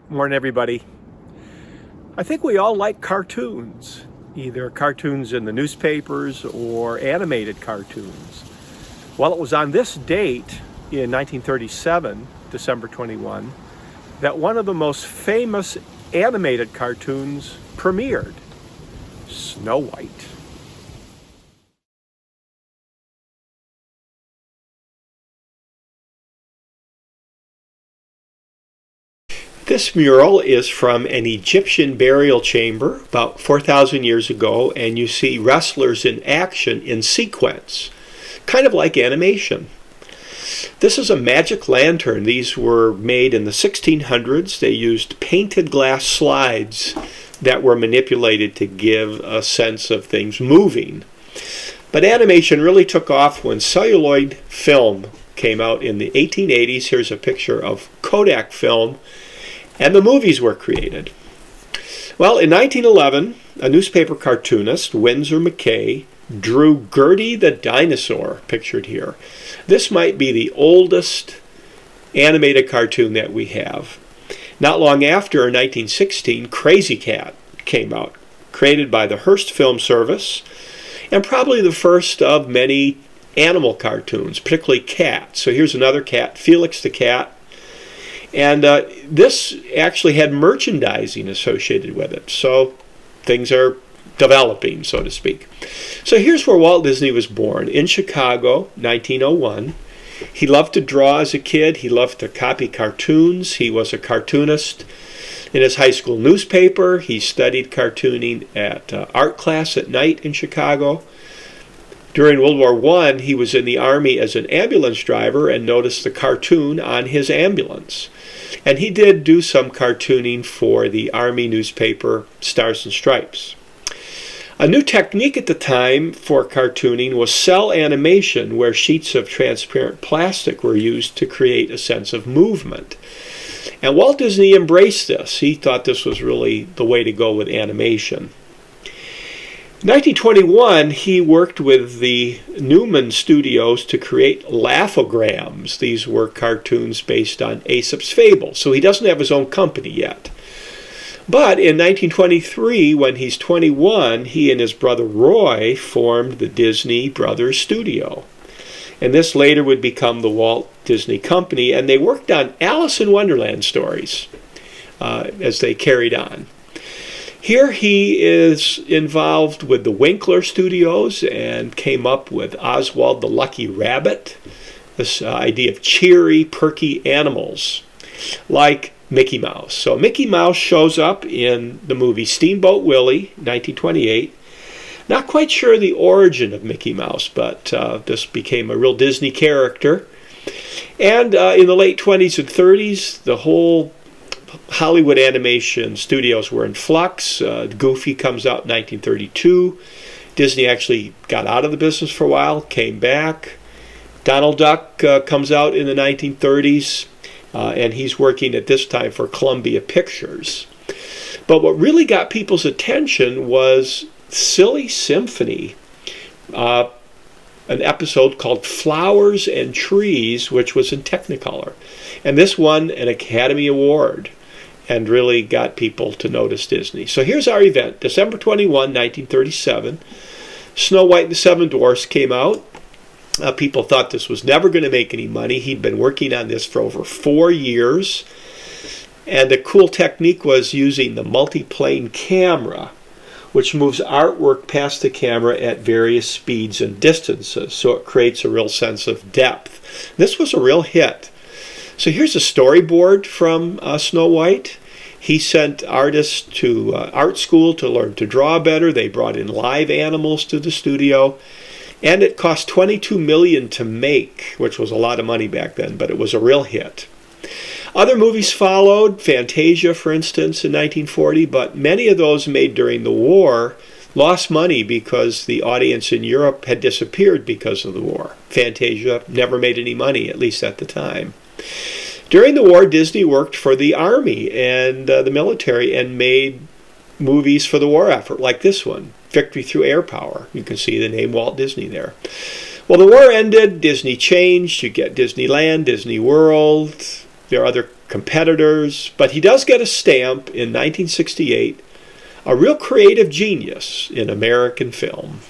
Morning, everybody. I think we all like cartoons, either cartoons in the newspapers or animated cartoons. Well, it was on this date in 1937, December 21, that one of the most famous animated cartoons premiered, Snow White. This mural is from an Egyptian burial chamber about 4,000 years ago, and you see wrestlers in action in sequence, kind of like animation. This is a magic lantern. These were made in the 1600s. They used painted glass slides that were manipulated to give a sense of things moving. But animation really took off when celluloid film came out in the 1880s. Here's a picture of Kodak film. And the movies were created. Well, in 1911, a newspaper cartoonist, Winsor McCay, drew Gertie the dinosaur, pictured here. This might be the oldest animated cartoon that we have. Not long after, in 1916, Crazy Cat came out, created by the Hearst Film Service, and probably the first of many animal cartoons, particularly cats. So here's another cat, Felix the Cat. And this actually had merchandising associated with it. So things are developing, so to speak. So here's where Walt Disney was born, in Chicago, 1901. He loved to draw as a kid. He loved to copy cartoons. He was a cartoonist in his high school newspaper. He studied cartooning at art class at night in Chicago. During World War I, he was in the Army as an ambulance driver and noticed the cartoon on his ambulance. And he did do some cartooning for the Army newspaper Stars and Stripes. A new technique at the time for cartooning was cell animation, where sheets of transparent plastic were used to create a sense of movement. And Walt Disney embraced this. He thought this was really the way to go with animation. In 1921, he worked with the Newman Studios to create Laugh-O-Grams. These were cartoons based on Aesop's fables. So he doesn't have his own company yet. But in 1923, when he's 21, he and his brother Roy formed the Disney Brothers Studio. And this later would become the Walt Disney Company, and they worked on Alice in Wonderland stories as they carried on. Here he is involved with the Winkler Studios and came up with Oswald the Lucky Rabbit, this idea of cheery, perky animals like Mickey Mouse. So Mickey Mouse shows up in the movie Steamboat Willie, 1928. Not quite sure the origin of Mickey Mouse, but this became a real Disney character. And in the late 20s and 30s, the whole Hollywood animation studios were in flux. Goofy comes out in 1932. Disney actually got out of the business for a while, came back. Donald Duck comes out in the 1930s, and he's working at this time for Columbia Pictures. But what really got people's attention was Silly Symphony, an episode called Flowers and Trees, which was in Technicolor. And this won an Academy Award and really got people to notice Disney. So here's our event. December 21, 1937. Snow White and the Seven Dwarfs came out. People thought this was never going to make any money. He'd been working on this for over 4 years. And the cool technique was using the multiplane camera, which moves artwork past the camera at various speeds and distances. So it creates a real sense of depth. This was a real hit. So here's a storyboard from Snow White. He sent artists to art school to learn to draw better. They brought in live animals to the studio. And it cost $22 million to make, which was a lot of money back then, but it was a real hit. Other movies followed, Fantasia, for instance, in 1940, but many of those made during the war lost money because the audience in Europe had disappeared because of the war. Fantasia never made any money, at least at the time. During the war, Disney worked for the Army and the military and made movies for the war effort, like this one, Victory Through Air Power. You can see the name Walt Disney there. Well, the war ended, Disney changed, you get Disneyland, Disney World. There are other competitors, but he does get a stamp in 1968, a real creative genius in American film.